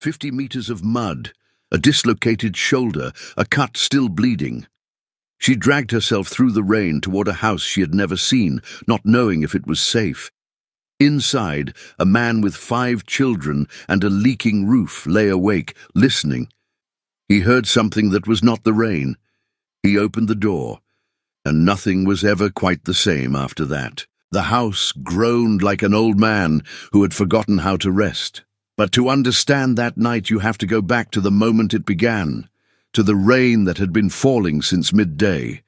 50 meters of mud, a dislocated shoulder, a cut still bleeding. She dragged herself through the rain toward a house she had never seen, not knowing if it was safe. Inside, a man with 5 children and a leaking roof lay awake, listening. He heard something that was not the rain. He opened the door, and nothing was ever quite the same after that. The house groaned like an old man who had forgotten how to rest. But to understand that night, you have to go back to the moment it began, to the rain that had been falling since midday,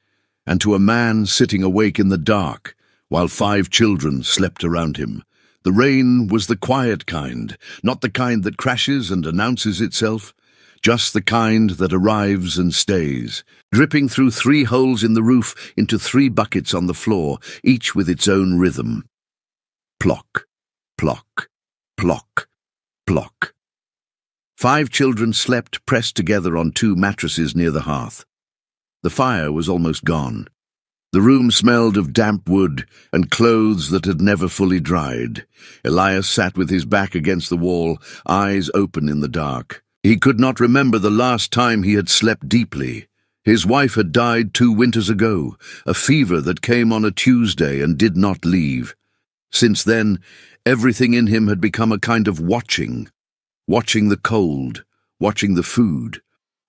and to a man sitting awake in the dark, while 5 children slept around him. The rain was the quiet kind, not the kind that crashes and announces itself, just the kind that arrives and stays, dripping through 3 holes in the roof into 3 buckets on the floor, each with its own rhythm. Plock, plock, plock, plock. 5 children slept pressed together on 2 mattresses near the hearth. The fire was almost gone. The room smelled of damp wood and clothes that had never fully dried. Elias sat with his back against the wall, eyes open in the dark. He could not remember the last time he had slept deeply. His wife had died 2 winters ago, a fever that came on a Tuesday and did not leave. Since then, everything in him had become a kind of watching the cold, watching the food,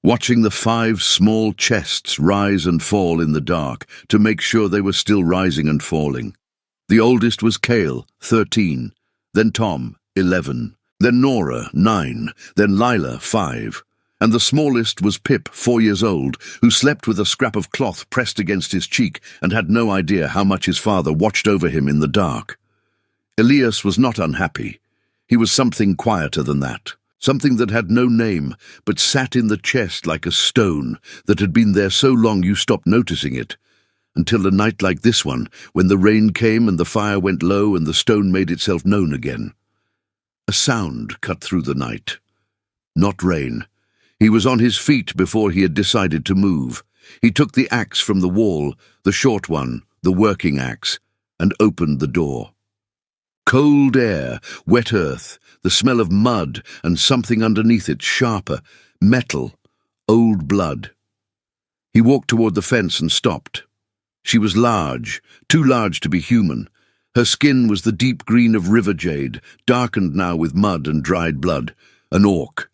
watching the 5 small chests rise and fall in the dark to make sure they were still rising and falling. The oldest was Cale, 13, then Tom, 11, then Nora, 9, then Lila, 5, and the smallest was Pip, 4 years old, who slept with a scrap of cloth pressed against his cheek and had no idea how much his father watched over him in the dark. Elias was not unhappy. He was something quieter than that. Something that had no name, but sat in the chest like a stone that had been there so long you stopped noticing it, until a night like this one, when the rain came and the fire went low and the stone made itself known again. A sound cut through the night. Not rain. He was on his feet before he had decided to move. He took the axe from the wall, the short one, the working axe, and opened the door. Cold air, wet earth, the smell of mud and something underneath it, sharper, metal, old blood. He walked toward the fence and stopped. She was large, too large to be human. Her skin was the deep green of river jade, darkened now with mud and dried blood, an orc.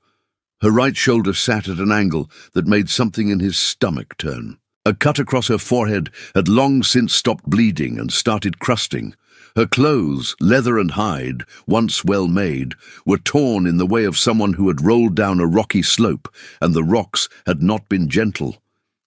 Her right shoulder sat at an angle that made something in his stomach turn. A cut across her forehead had long since stopped bleeding and started crusting. Her clothes, leather and hide, once well made, were torn in the way of someone who had rolled down a rocky slope, and the rocks had not been gentle.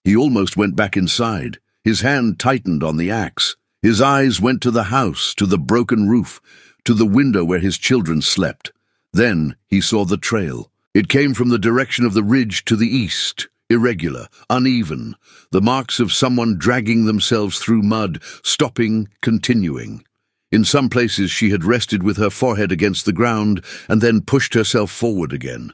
He almost went back inside. His hand tightened on the axe. His eyes went to the house, to the broken roof, to the window where his children slept. Then he saw the trail. It came from the direction of the ridge to the east, irregular, uneven, the marks of someone dragging themselves through mud, stopping, continuing. In some places she had rested with her forehead against the ground and then pushed herself forward again.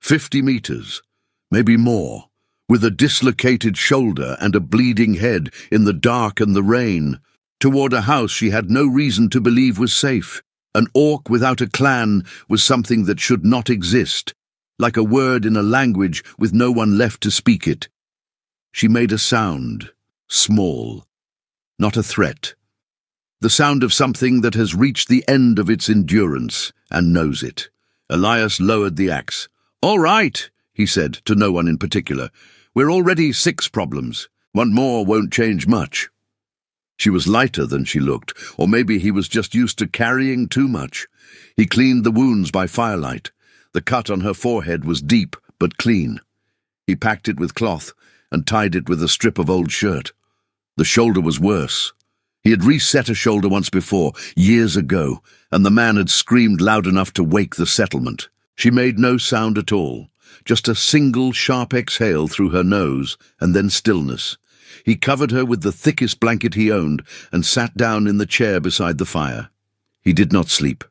50 meters, maybe more, with a dislocated shoulder and a bleeding head in the dark and the rain, toward a house she had no reason to believe was safe. An orc without a clan was something that should not exist, like a word in a language with no one left to speak it. She made a sound, small, not a threat. The sound of something that has reached the end of its endurance and knows it. Elias lowered the axe. "All right," he said, to no one in particular. "We're already 6 problems. 1 more won't change much." She was lighter than she looked, or maybe he was just used to carrying too much. He cleaned the wounds by firelight. The cut on her forehead was deep but clean. He packed it with cloth and tied it with a strip of old shirt. The shoulder was worse. He had reset a shoulder once before, years ago, and the man had screamed loud enough to wake the settlement. She made no sound at all, just a single sharp exhale through her nose, and then stillness. He covered her with the thickest blanket he owned and sat down in the chair beside the fire. He did not sleep.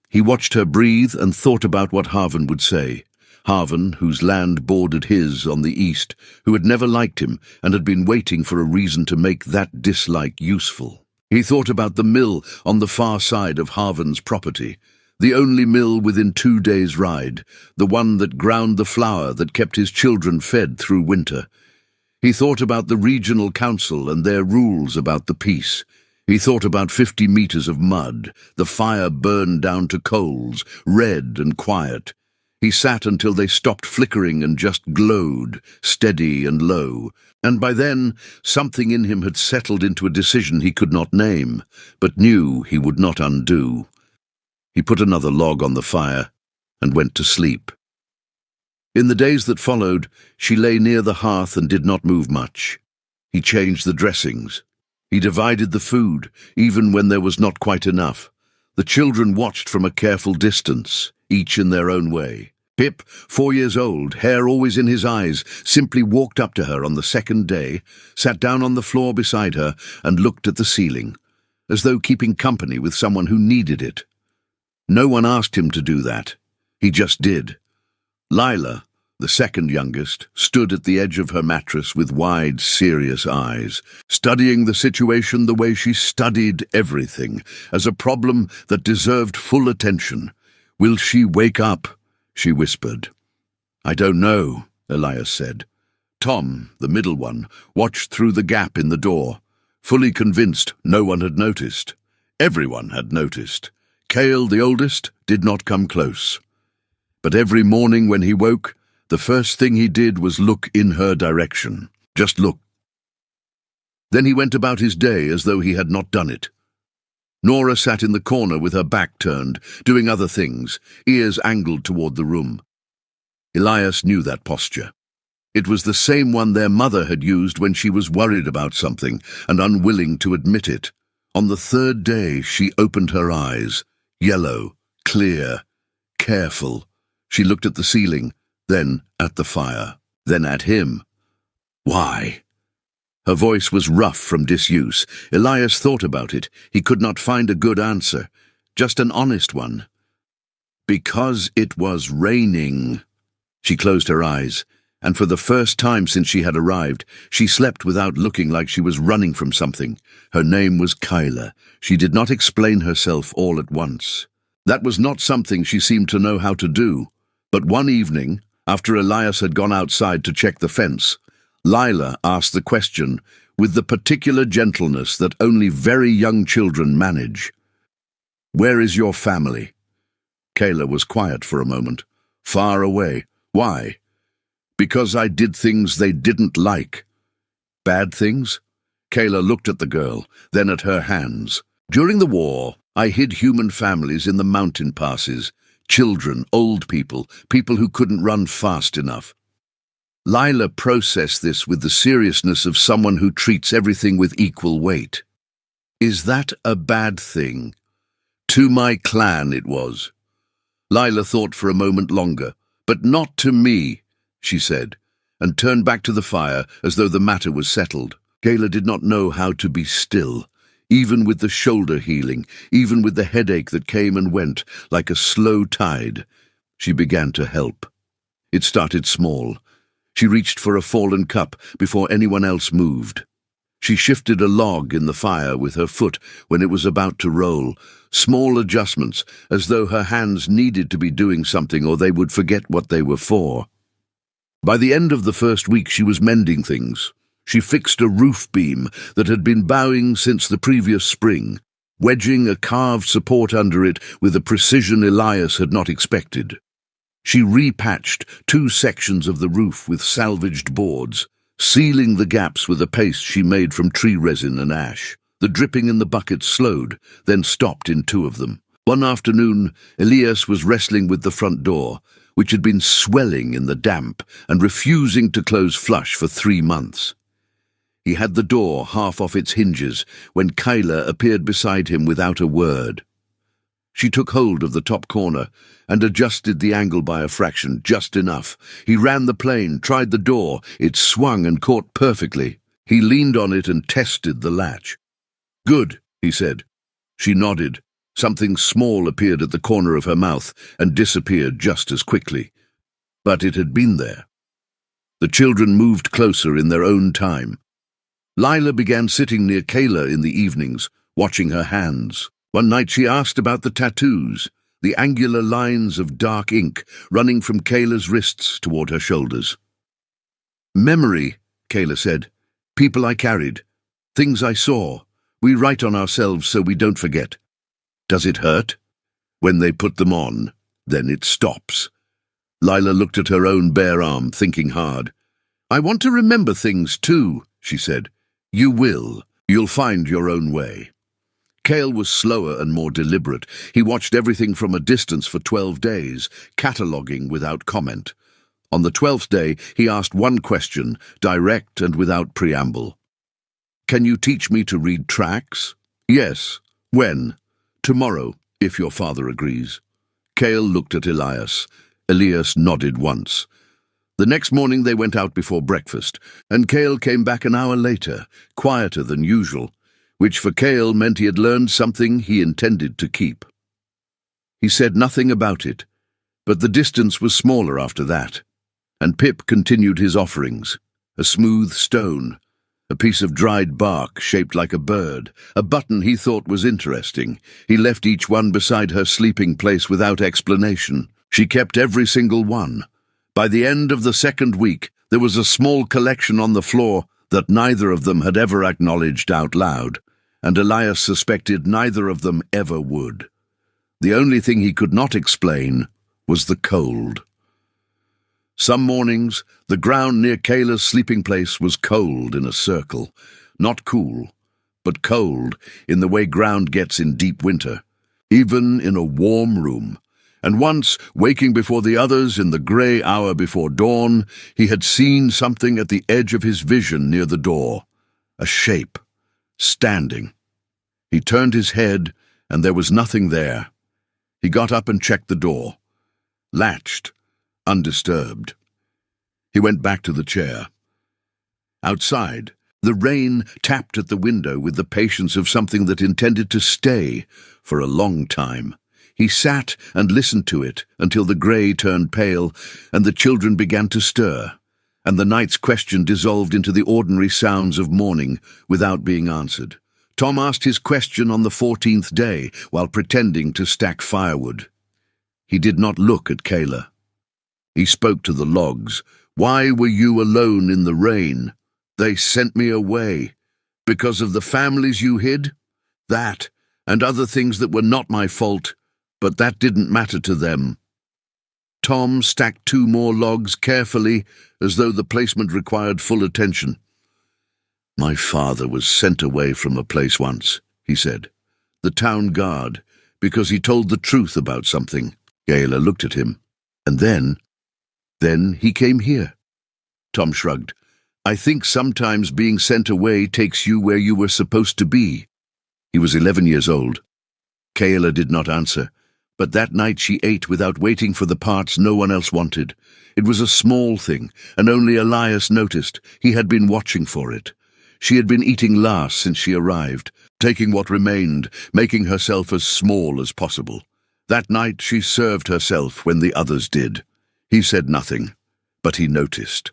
He watched her breathe and thought about what Harvin would say. Harvin, whose land bordered his on the east, who had never liked him and had been waiting for a reason to make that dislike useful. He thought about the mill on the far side of Harvin's property, The only mill within 2 days' ride, the one that ground the flour that kept his children fed through winter. He thought about the regional council and their rules about the peace. He thought about 50 meters of mud, the fire burned down to coals, red and quiet. He sat until they stopped flickering and just glowed, steady and low. And by then, something in him had settled into a decision he could not name, but knew he would not undo. He put another log on the fire and went to sleep. In the days that followed, she lay near the hearth and did not move much. He changed the dressings. He divided the food, even when there was not quite enough. The children watched from a careful distance, each in their own way. Pip, 4 years old, hair always in his eyes, simply walked up to her on the second day, sat down on the floor beside her, and looked at the ceiling, as though keeping company with someone who needed it. No one asked him to do that. He just did. Lila, the second youngest, stood at the edge of her mattress with wide, serious eyes, studying the situation the way she studied everything, as a problem that deserved full attention. "Will she wake up?" she whispered. "I don't know," Elias said. Tom, the middle one, watched through the gap in the door, fully convinced no one had noticed. Everyone had noticed. Cale, the oldest, did not come close. But every morning when he woke, the first thing he did was look in her direction. Just look. Then he went about his day as though he had not done it. Nora sat in the corner with her back turned, doing other things, ears angled toward the room. Elias knew that posture. It was the same one their mother had used when she was worried about something and unwilling to admit it. On the third day, she opened her eyes, yellow, clear, careful. She looked at the ceiling, then at the fire, then at him. Why? Her voice was rough from disuse. Elias thought about it. He could not find a good answer, just an honest one. Because it was raining. She closed her eyes, and for the first time since she had arrived, she slept without looking like she was running from something. Her name was Kyla. She did not explain herself all at once. That was not something she seemed to know how to do. But one evening, after Elias had gone outside to check the fence, Lila asked the question with the particular gentleness that only very young children manage. "Where is your family?" Kayla was quiet for a moment. "Far away. Why?" "Because I did things they didn't like." "Bad things?" Kayla looked at the girl, then at her hands. "During the war, I hid human families in the mountain passes. Children, old people, people who couldn't run fast enough." Lila processed this with the seriousness of someone who treats everything with equal weight. "Is that a bad thing?" "To my clan it was." Lila thought for a moment longer. "But not to me," she said, and turned back to the fire as though the matter was settled. Kayla did not know how to be still, even with the shoulder healing, even with the headache that came and went like a slow tide. She began to help. It started small. She reached for a fallen cup before anyone else moved. She shifted a log in the fire with her foot when it was about to roll, small adjustments, as though her hands needed to be doing something or they would forget what they were for. By the end of the first week she was mending things. She fixed a roof beam that had been bowing since the previous spring, wedging a carved support under it with a precision Elias had not expected. She repatched 2 sections of the roof with salvaged boards, sealing the gaps with a paste she made from tree resin and ash. The dripping in the bucket slowed, then stopped in 2 of them. One afternoon, Elias was wrestling with the front door, which had been swelling in the damp and refusing to close flush for 3 months. He had the door half off its hinges when Kyla appeared beside him without a word. She took hold of the top corner and adjusted the angle by a fraction, just enough. He ran the plane, tried the door. It swung and caught perfectly. He leaned on it and tested the latch. "Good," he said. She nodded. Something small appeared at the corner of her mouth and disappeared just as quickly. But it had been there. The children moved closer in their own time. Lila began sitting near Kayla in the evenings, watching her hands. One night she asked about the tattoos. the angular lines of dark ink running from Kayla's wrists toward her shoulders. "Memory," Kayla said. "People I carried. Things I saw. We write on ourselves so we don't forget." "Does it hurt?" "When they put them on, then it stops." Lila looked at her own bare arm, thinking hard. "I want to remember things too," she said. "You will. You'll find your own way." Cale was slower and more deliberate. He watched everything from a distance for 12 days, cataloguing without comment. On the 12th day, he asked one question, direct and without preamble. "Can you teach me to read tracks?" "Yes." "When?" "Tomorrow, if your father agrees." Cale looked at Elias. Elias nodded once. The next morning they went out before breakfast, and Cale came back an hour later, quieter than usual, which for Cale meant he had learned something he intended to keep. He said nothing about it, but the distance was smaller after that, and Pip continued his offerings: a smooth stone, a piece of dried bark shaped like a bird, a button he thought was interesting. He left each one beside her sleeping place without explanation. She kept every single one. By the end of the second week, there was a small collection on the floor that neither of them had ever acknowledged out loud, and Elias suspected neither of them ever would. The only thing he could not explain was the cold. Some mornings, the ground near Kayla's sleeping place was cold in a circle. Not cool, but cold in the way ground gets in deep winter, even in a warm room. And once, waking before the others in the grey hour before dawn, he had seen something at the edge of his vision near the door. A shape, standing. He turned his head, and there was nothing there. He got up and checked the door. Latched, undisturbed. He went back to the chair. Outside, the rain tapped at the window with the patience of something that intended to stay for a long time. He sat and listened to it until the grey turned pale and the children began to stir, and the night's question dissolved into the ordinary sounds of morning without being answered. Tom asked his question on the 14th day while pretending to stack firewood. He did not look at Kayla. He spoke to the logs. "Why were you alone in the rain?" "They sent me away. Because of the families you hid?" "That, and other things that were not my fault. But that didn't matter to them." Tom stacked 2 more logs carefully, as though the placement required full attention. "My father was sent away from a place once," he said. "The town guard, because he told the truth about something." Kayla looked at him. "And then he came here." Tom shrugged. "I think sometimes being sent away takes you where you were supposed to be." He was 11 years old. Kayla did not answer. But that night she ate without waiting for the parts no one else wanted. It was a small thing, and only Elias noticed. He had been watching for it. She had been eating last since she arrived, taking what remained, making herself as small as possible. That night she served herself when the others did. He said nothing, but he noticed.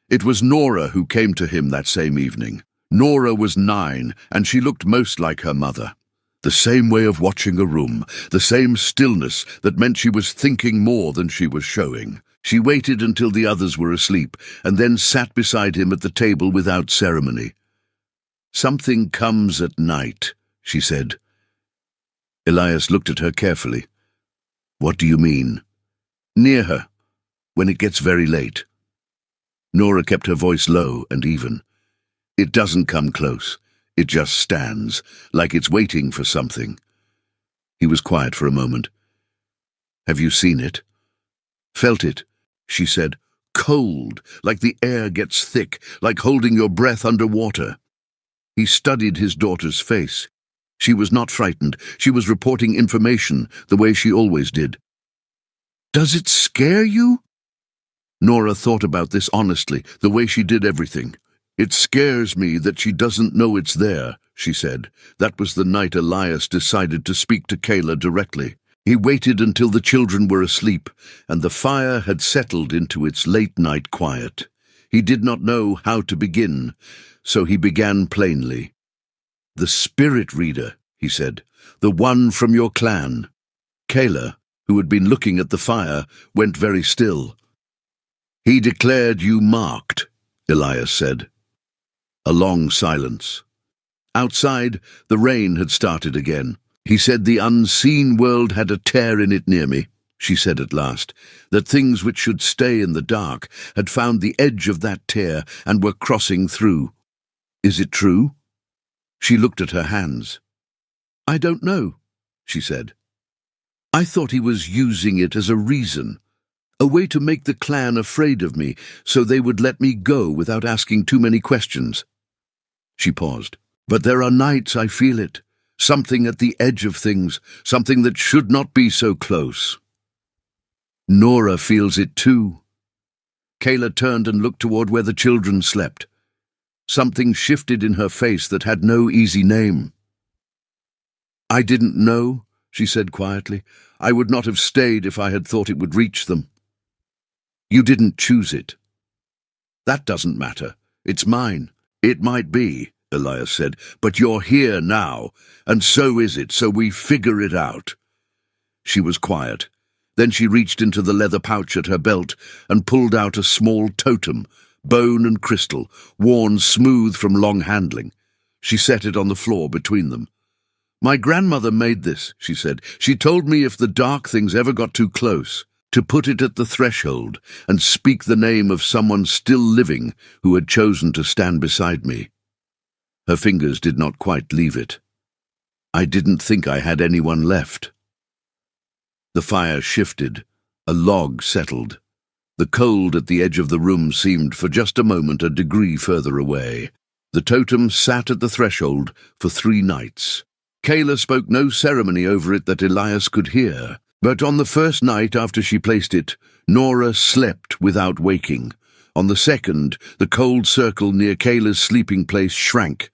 It was Nora who came to him that same evening. Nora was 9, and she looked most like her mother. The same way of watching a room, the same stillness that meant she was thinking more than she was showing. She waited until the others were asleep, and then sat beside him at the table without ceremony. "Something comes at night," she said. Elias looked at her carefully. "What do you mean?" "Near her, when it gets very late." Nora kept her voice low and even. "It doesn't come close. It just stands, like it's waiting for something." He was quiet for a moment. "Have you seen it?" "Felt it," she said. "Cold, like the air gets thick, like holding your breath underwater." He studied his daughter's face. She was not frightened. She was reporting information the way she always did. "Does it scare you?" Nora thought about this honestly, the way she did everything. "It scares me that she doesn't know it's there," she said. That was the night Elias decided to speak to Kayla directly. He waited until the children were asleep, and the fire had settled into its late-night quiet. He did not know how to begin, so he began plainly. "The spirit reader," he said, "the one from your clan." Kayla, who had been looking at the fire, went very still. "He declared you marked," Elias said. A long silence. Outside, the rain had started again. "He said the unseen world had a tear in it near me," she said at last, "that things which should stay in the dark had found the edge of that tear and were crossing through. Is it true?" She looked at her hands. "I don't know," she said. "I thought he was using it as a reason, a way to make the clan afraid of me, so they would let me go without asking too many questions." She paused. "But there are nights I feel it, something at the edge of things, something that should not be so close." "Nora feels it too." Kayla turned and looked toward where the children slept. Something shifted in her face that had no easy name. "I didn't know," she said quietly. "I would not have stayed if I had thought it would reach them." "You didn't choose it." "That doesn't matter. It's mine." "It might be," Elias said, "but you're here now, and so is it, so we figure it out." She was quiet. Then she reached into the leather pouch at her belt and pulled out a small totem, bone and crystal, worn smooth from long handling. She set it on the floor between them. "My grandmother made this," she said. "She told me if the dark things ever got too close, to put it at the threshold and speak the name of someone still living who had chosen to stand beside me." Her fingers did not quite leave it. "I didn't think I had anyone left." The fire shifted. A log settled. The cold at the edge of the room seemed for just a moment a degree further away. The totem sat at the threshold for 3 nights. Kayla spoke no ceremony over it that Elias could hear, but on the first night after she placed it, Nora slept without waking. On the second, the cold circle near Kayla's sleeping place shrank.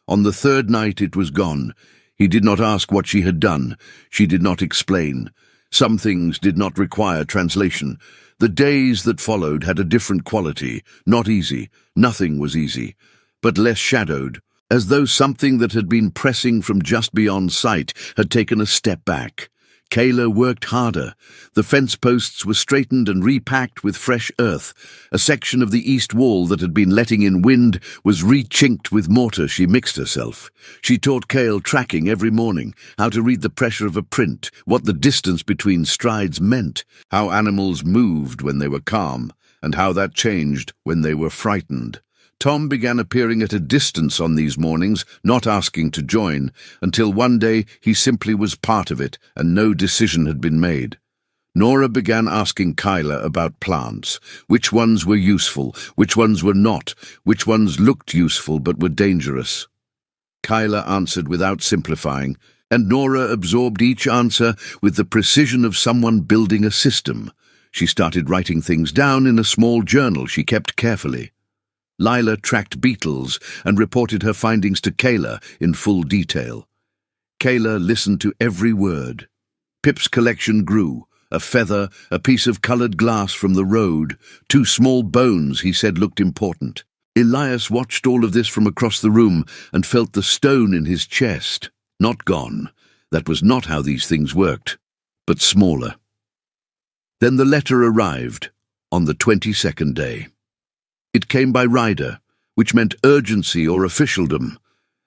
On the third night it was gone. He did not ask what she had done. She did not explain. Some things did not require translation. The days that followed had a different quality, not easy. Nothing was easy, but less shadowed, as though something that had been pressing from just beyond sight had taken a step back. Kayla worked harder. The fence posts were straightened and repacked with fresh earth. A section of the east wall that had been letting in wind was re-chinked with mortar. She mixed herself. She taught Kale tracking every morning, how to read the pressure of a print, what the distance between strides meant, how animals moved when they were calm, and how that changed when they were frightened. Tom began appearing at a distance on these mornings, not asking to join, until one day he simply was part of it and no decision had been made. Nora began asking Kyla about plants, which ones were useful, which ones were not, which ones looked useful but were dangerous. Kyla answered without simplifying, and Nora absorbed each answer with the precision of someone building a system. She started writing things down in a small journal she kept carefully. Lila tracked beetles and reported her findings to Kayla in full detail. Kayla listened to every word. Pip's collection grew. A feather, a piece of coloured glass from the road, 2 small bones he said looked important. Elias watched all of this from across the room and felt the stone in his chest. Not gone. That was not how these things worked, but smaller. Then the letter arrived on the 22nd day. It came by rider, which meant urgency or officialdom,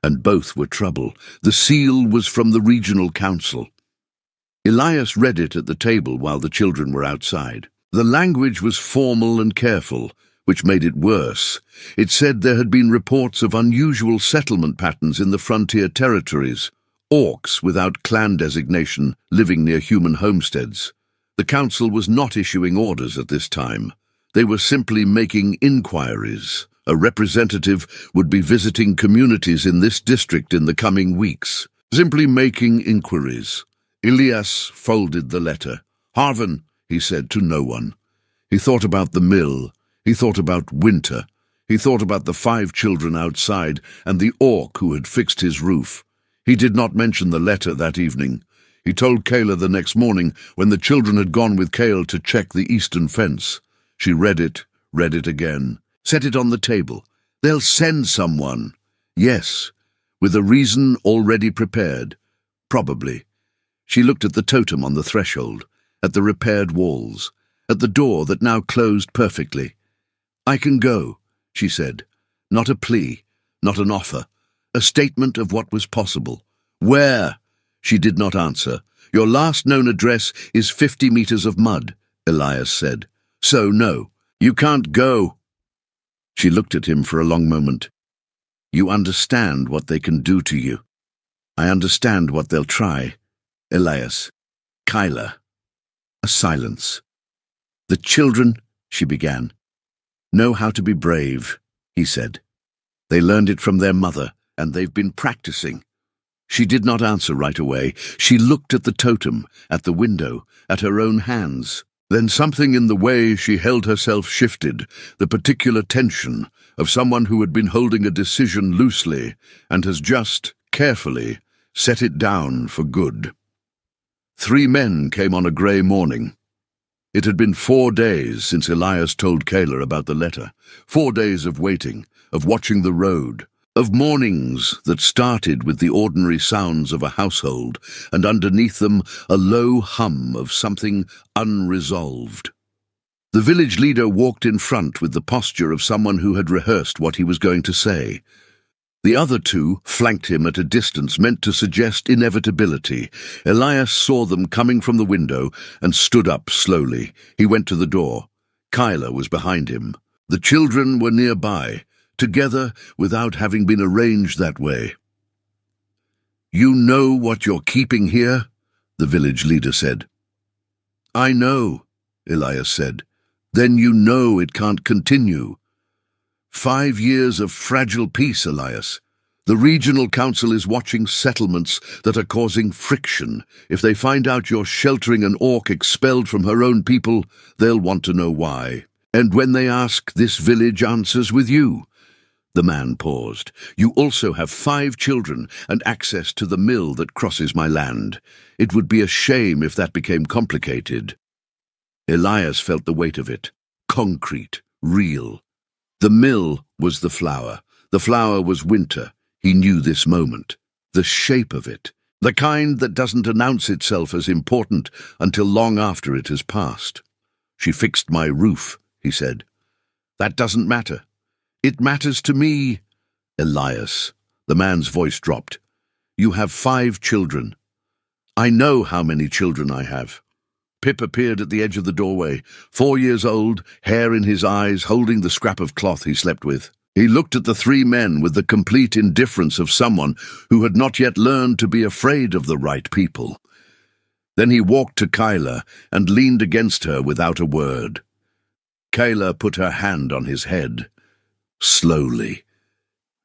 and both were trouble. The seal was from the regional council. Elias read it at the table while the children were outside. The language was formal and careful, which made it worse. It said there had been reports of unusual settlement patterns in the frontier territories, orcs without clan designation living near human homesteads. The council was not issuing orders at this time. They were simply making inquiries. A representative would be visiting communities in this district in the coming weeks. Simply making inquiries. Elias folded the letter. "Harvin," he said to no one. He thought about the mill. He thought about winter. He thought about the 5 children outside and the orc who had fixed his roof. He did not mention the letter that evening. He told Kayla the next morning when the children had gone with Kale to check the eastern fence. She read it again, set it on the table. "They'll send someone." Yes, with a reason already prepared. Probably. She looked at the totem on the threshold. at the repaired walls, at the door that now closed perfectly. "I can go," she said. Not a plea, not an offer, a statement of what was possible. "Where?" She did not answer. "Your last known address is 50 meters of mud," Elias said. "So no, you can't go." She looked at him for a long moment. "You understand what they can do to you." "I understand what they'll try." "Elias, Kyla." A silence. "The children," she began, "know how to be brave," he said. "They learned it from their mother, and they've been practicing." She did not answer right away. She looked at the totem, at the window, at her own hands. Then something in the way she held herself shifted, the particular tension of someone who had been holding a decision loosely and has just, carefully, set it down for good. 3 men came on a grey morning. It had been 4 days since Elias told Kayla about the letter. 4 days of waiting, of watching the road, of mornings that started with the ordinary sounds of a household, and underneath them a low hum of something unresolved. The village leader walked in front with the posture of someone who had rehearsed what he was going to say. The other 2 flanked him at a distance meant to suggest inevitability. Elias saw them coming from the window and stood up slowly. He went to the door. Kyla was behind him. The children were nearby, together without having been arranged that way. "You know what you're keeping here?" the village leader said. "I know," Elias said. "Then you know it can't continue." 5 years of fragile peace, Elias. The regional council is watching settlements that are causing friction. If they find out you're sheltering an orc expelled from her own people, they'll want to know why. And when they ask, this village answers with you. The man paused. "You also have 5 children and access to the mill that crosses my land. It would be a shame if that became complicated." Elias felt the weight of it. Concrete, real. The mill was the flower. The flower was winter. He knew this moment. The shape of it. The kind that doesn't announce itself as important until long after it has passed. "She fixed my roof," he said. "That doesn't matter." "It matters to me." "Elias," the man's voice dropped. "You have 5 children." "I know how many children I have." Pip appeared at the edge of the doorway, 4 years old, hair in his eyes, holding the scrap of cloth he slept with. He looked at the 3 men with the complete indifference of someone who had not yet learned to be afraid of the right people. Then he walked to Kyla and leaned against her without a word. Kyla put her hand on his head. Slowly,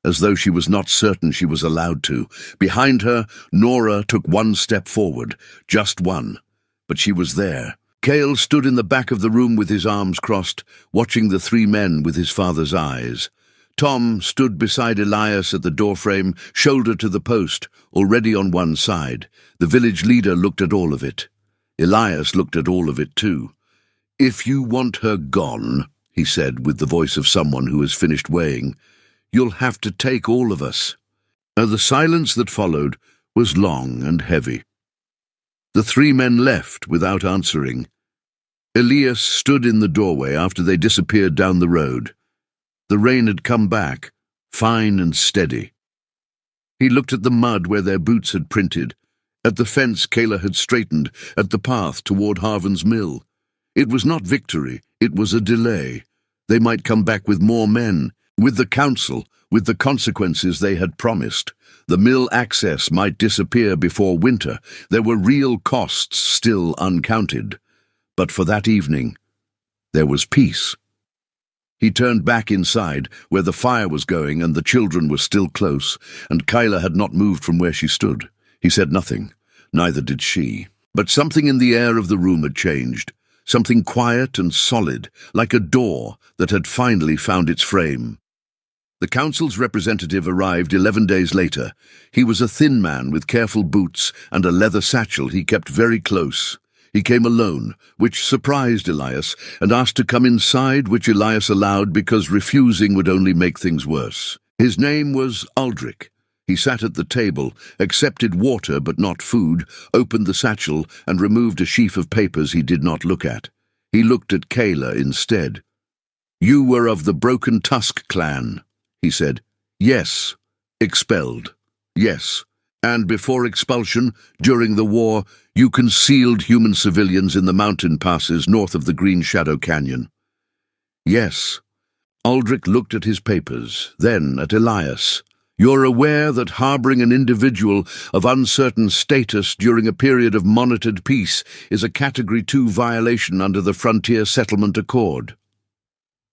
as though she was not certain she was allowed to. Behind her, Nora took 1 step forward, just 1. But she was there. Cale stood in the back of the room with his arms crossed, watching the 3 men with his father's eyes. Tom stood beside Elias at the doorframe, shoulder to the post, already on one side. The village leader looked at all of it. Elias looked at all of it too. "If you want her gone," he said with the voice of someone who has finished weighing, "you'll have to take all of us." The silence that followed was long and heavy. The 3 men left without answering. Elias stood in the doorway after they disappeared down the road. The rain had come back, fine and steady. He looked at the mud where their boots had printed, at the fence Kayla had straightened, at the path toward Harvin's mill. It was not victory, it was a delay. They might come back with more men, with the council, with the consequences they had promised. The mill access might disappear before winter. There were real costs still uncounted. But for that evening, there was peace. He turned back inside, where the fire was going and the children were still close, and Kyla had not moved from where she stood. He said nothing, neither did she. But something in the air of the room had changed, something quiet and solid, like a door that had finally found its frame. The council's representative arrived 11 days later. He was a thin man with careful boots and a leather satchel he kept very close. He came alone, which surprised Elias, and asked to come inside, which Elias allowed because refusing would only make things worse. His name was Aldrich. He sat at the table, accepted water but not food, opened the satchel and removed a sheaf of papers he did not look at. He looked at Kayla instead. "You were of the Broken Tusk clan," he said. "Yes." "Expelled." "Yes." "And before expulsion, during the war, you concealed human civilians in the mountain passes north of the Green Shadow Canyon." "Yes." Aldrich looked at his papers, then at Elias. "You're aware that harboring an individual of uncertain status during a period of monitored peace is a Category 2 violation under the Frontier Settlement Accord."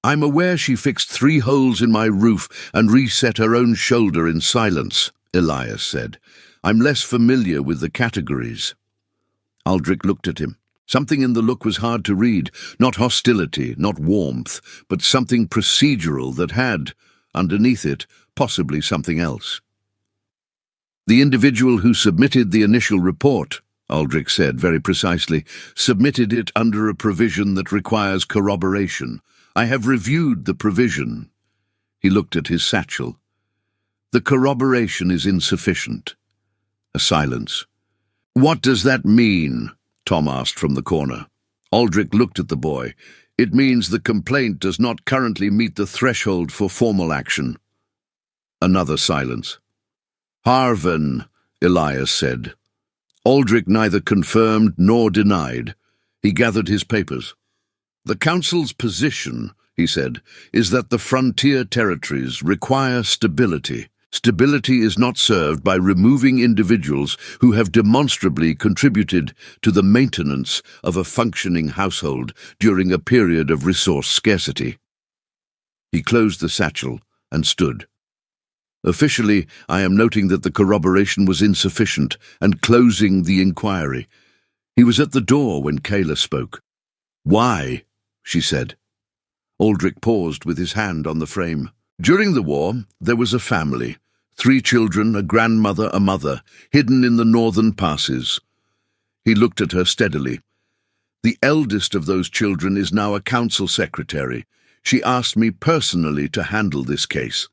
"I'm aware she fixed 3 holes in my roof and reset her own shoulder in silence," Elias said. "I'm less familiar with the categories." Aldrich looked at him. Something in the look was hard to read, not hostility, not warmth, but something procedural that had, underneath it, possibly something else. "The individual who submitted the initial report," Aldrich said very precisely, "submitted it under a provision that requires corroboration. I have reviewed the provision." He looked at his satchel. "The corroboration is insufficient." A silence. "What does that mean?" Tom asked from the corner. Aldrich looked at the boy. "It means the complaint does not currently meet the threshold for formal action." Another silence. "Harvan," Elias said. Aldrich neither confirmed nor denied. He gathered his papers. "The Council's position," he said, "is that the frontier territories require stability. Stability is not served by removing individuals who have demonstrably contributed to the maintenance of a functioning household during a period of resource scarcity." He closed the satchel and stood. "Officially, I am noting that the corroboration was insufficient and closing the inquiry." He was at the door when Kayla spoke. "Why?" she said. Aldrich paused with his hand on the frame. "During the war, there was a family. 3 children, a grandmother, a mother, hidden in the northern passes." He looked at her steadily. "The eldest of those children is now a council secretary. She asked me personally to handle this case."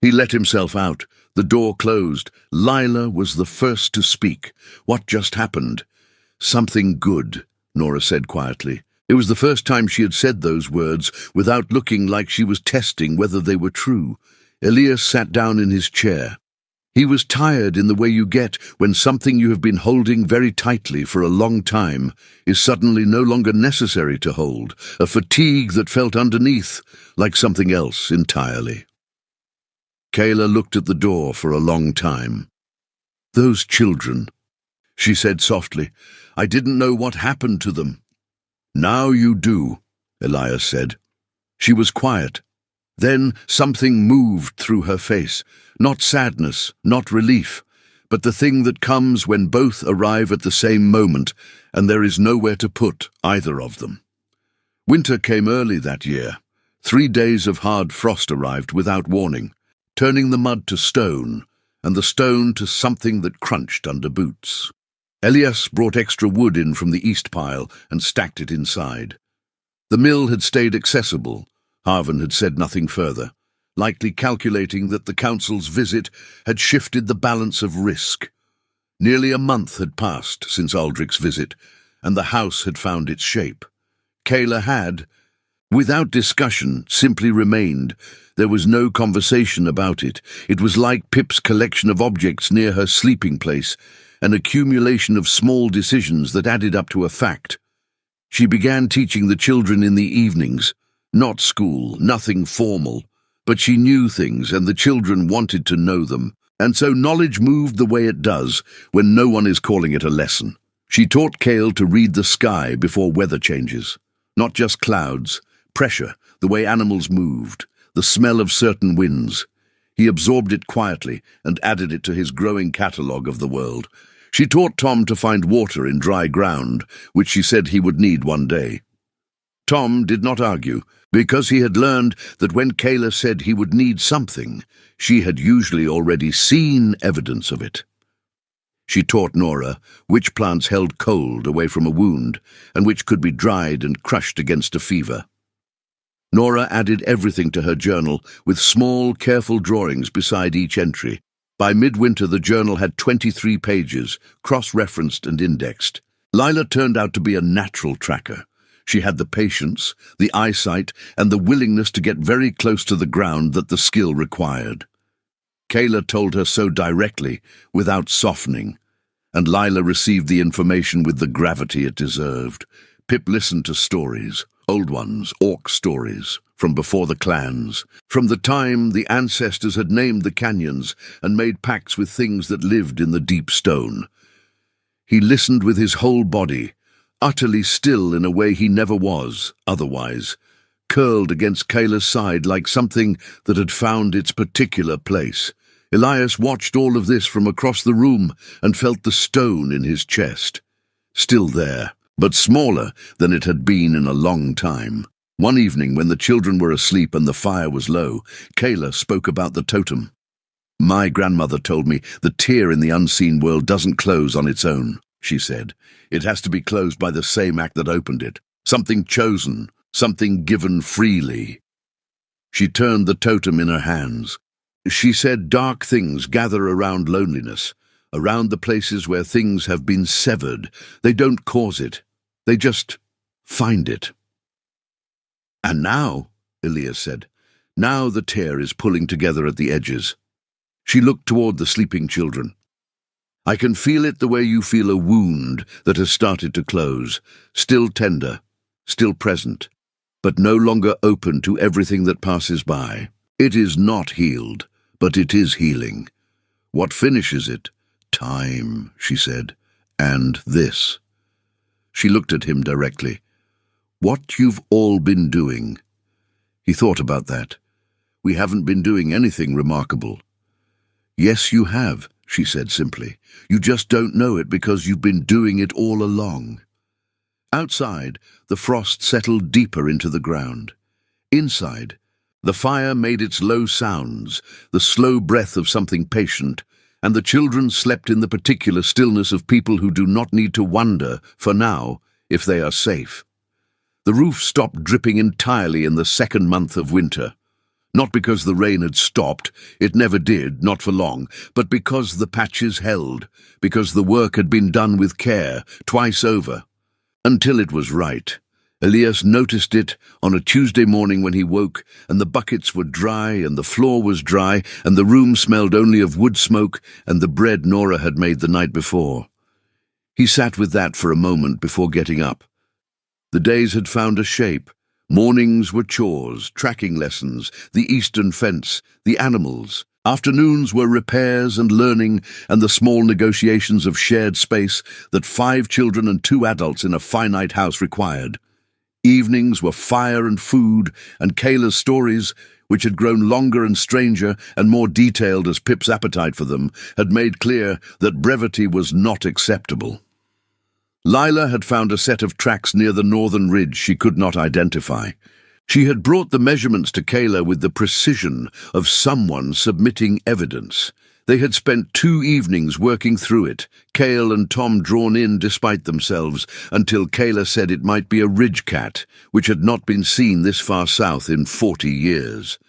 He let himself out. The door closed. Lila was the first to speak. "What just happened?" "Something good," Nora said quietly. It was the first time she had said those words without looking like she was testing whether they were true. Elias sat down in his chair. "He was tired in the way you get when something you have been holding very tightly for a long time is suddenly no longer necessary to hold, a fatigue that felt underneath, like something else entirely." Kayla looked at the door for a long time. "Those children," she said softly. "I didn't know what happened to them." "Now you do," Elias said. She was quiet. Then something moved through her face. Not sadness, not relief, but the thing that comes when both arrive at the same moment and there is nowhere to put either of them. Winter came early that year. 3 days of hard frost arrived without warning, turning the mud to stone and the stone to something that crunched under boots. Elias brought extra wood in from the east pile and stacked it inside. The mill had stayed accessible. Harvan had said nothing further, likely calculating that the council's visit had shifted the balance of risk. Nearly a month had passed since Aldrich's visit, and the house had found its shape. Kayla had, without discussion, simply remained. There was no conversation about it. It was like Pip's collection of objects near her sleeping place, an accumulation of small decisions that added up to a fact. She began teaching the children in the evenings. Not school, nothing formal, but she knew things and the children wanted to know them, and so knowledge moved the way it does when no one is calling it a lesson. She taught Kale to read the sky before weather changes. Not just clouds, pressure, the way animals moved, the smell of certain winds. He absorbed it quietly and added it to his growing catalogue of the world. She taught Tom to find water in dry ground, which she said he would need one day. Tom did not argue, because he had learned that when Kayla said he would need something, she had usually already seen evidence of it. She taught Nora which plants held cold away from a wound and which could be dried and crushed against a fever. Nora added everything to her journal with small, careful drawings beside each entry. By midwinter, the journal had 23 pages, cross-referenced and indexed. Lila turned out to be a natural tracker. She had the patience, the eyesight, and the willingness to get very close to the ground that the skill required. Kayla told her so directly, without softening, and Lila received the information with the gravity it deserved. Pip listened to stories, old ones, orc stories, from before the clans, from the time the ancestors had named the canyons and made pacts with things that lived in the deep stone. He listened with his whole body, utterly still in a way he never was otherwise, curled against Kayla's side like something that had found its particular place. Elias watched all of this from across the room and felt the stone in his chest. Still there, but smaller than it had been in a long time. One evening, when the children were asleep and the fire was low, Kayla spoke about the totem. "My grandmother told me the tear in the unseen world doesn't close on its own," she said. "It has to be closed by the same act that opened it. Something chosen, something given freely." She turned the totem in her hands. She said, "Dark things gather around loneliness, around the places where things have been severed. They don't cause it. They just find it." "And now," Elias said, "now the tear is pulling together at the edges." She looked toward the sleeping children. "I can feel it the way you feel a wound that has started to close, still tender, still present, but no longer open to everything that passes by. It is not healed, but it is healing. What finishes it? Time," she said, "and this." She looked at him directly. "What you've all been doing." He thought about that. "We haven't been doing anything remarkable." "Yes, you have," she said simply. "You just don't know it because you've been doing it all along." Outside, the frost settled deeper into the ground. Inside, the fire made its low sounds, the slow breath of something patient, and the children slept in the particular stillness of people who do not need to wonder, for now, if they are safe. The roof stopped dripping entirely in the second month of winter. Not because the rain had stopped, it never did, not for long, but because the patches held, because the work had been done with care, twice over. Until it was right. Elias noticed it on a Tuesday morning when he woke, and the buckets were dry, and the floor was dry, and the room smelled only of wood smoke and the bread Nora had made the night before. He sat with that for a moment before getting up. The days had found a shape. Mornings were chores, tracking lessons, the eastern fence, the animals. Afternoons were repairs and learning and the small negotiations of shared space that 5 children and 2 adults in a finite house required. Evenings were fire and food, and Kayla's stories, which had grown longer and stranger and more detailed as Pip's appetite for them, had made clear that brevity was not acceptable. Lila had found a set of tracks near the northern ridge she could not identify. She had brought the measurements to Kayla with the precision of someone submitting evidence. They had spent 2 evenings working through it, Kale and Tom drawn in despite themselves, until Kayla said it might be a ridge cat, which had not been seen this far south in 40 years.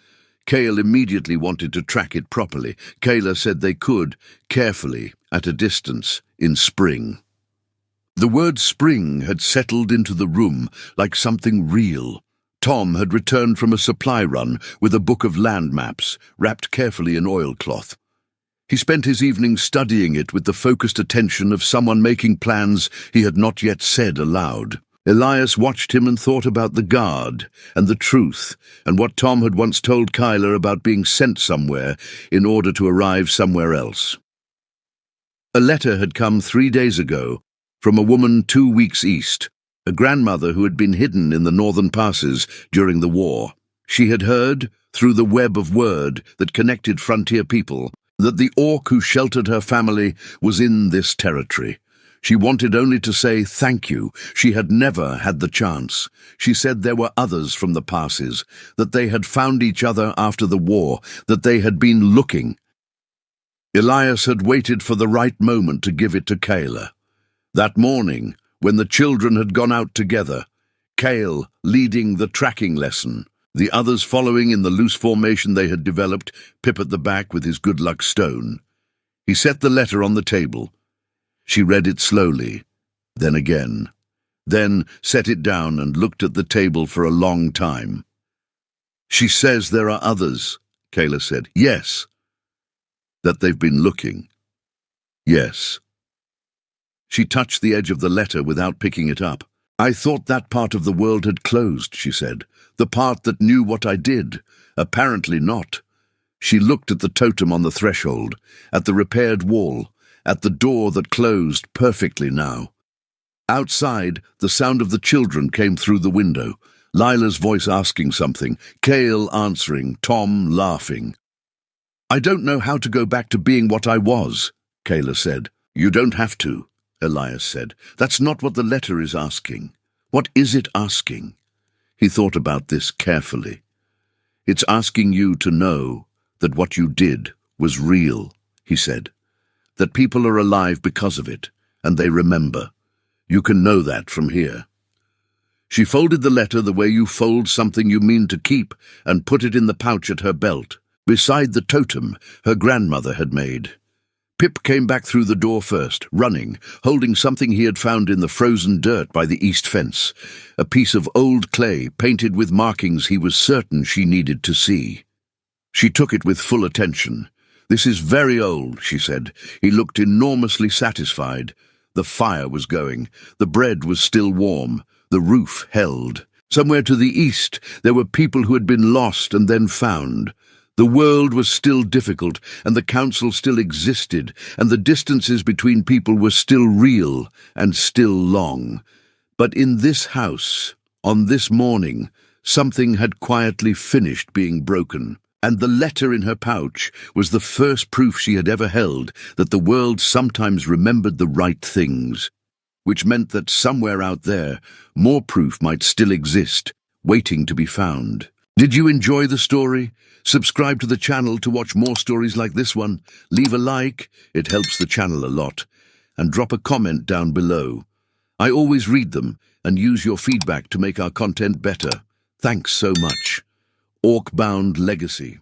Kale immediately wanted to track it properly. Kayla said they could, carefully, at a distance, in spring. The word spring had settled into the room like something real. Tom had returned from a supply run with a book of land maps, wrapped carefully in oilcloth. He spent his evening studying it with the focused attention of someone making plans he had not yet said aloud. Elias watched him and thought about the guard and the truth and what Tom had once told Kyler about being sent somewhere in order to arrive somewhere else. A letter had come 3 days ago from a woman 2 weeks east, a grandmother who had been hidden in the northern passes during the war. She had heard, through the web of word that connected frontier people, that the orc who sheltered her family was in this territory. She wanted only to say thank you. She had never had the chance. She said there were others from the passes, that they had found each other after the war, that they had been looking. Elias had waited for the right moment to give it to Kayla. That morning, when the children had gone out together, Kale leading the tracking lesson, the others following in the loose formation they had developed, Pip at the back with his good luck stone. He set the letter on the table. She read it slowly, then again, then set it down and looked at the table for a long time. "She says there are others," Kayla said. "Yes." "That they've been looking." "Yes." She touched the edge of the letter without picking it up. "I thought that part of the world had closed," she said. "The part that knew what I did. Apparently not." She looked at the totem on the threshold, at the repaired wall, at the door that closed perfectly now. Outside, the sound of the children came through the window. Lila's voice asking something, Cale answering, Tom laughing. "I don't know how to go back to being what I was," Kayla said. "You don't have to," Elias said. "That's not what the letter is asking." "What is it asking?" He thought about this carefully. "It's asking you to know that what you did was real," he said. "That people are alive because of it, and they remember. You can know that from here." She folded the letter the way you fold something you mean to keep and put it in the pouch at her belt, beside the totem her grandmother had made. Pip came back through the door first, running, holding something he had found in the frozen dirt by the east fence, a piece of old clay painted with markings he was certain she needed to see. She took it with full attention. "This is very old," she said. He looked enormously satisfied. The fire was going. The bread was still warm. The roof held. Somewhere to the east, there were people who had been lost and then found. The world was still difficult, and the council still existed, and the distances between people were still real and still long. But in this house, on this morning, something had quietly finished being broken. And the letter in her pouch was the first proof she had ever held that the world sometimes remembered the right things, which meant that somewhere out there, more proof might still exist, waiting to be found. Did you enjoy the story? Subscribe to the channel to watch more stories like this one. Leave a like, it helps the channel a lot. And drop a comment down below. I always read them and use your feedback to make our content better. Thanks so much. Orc-bound legacy.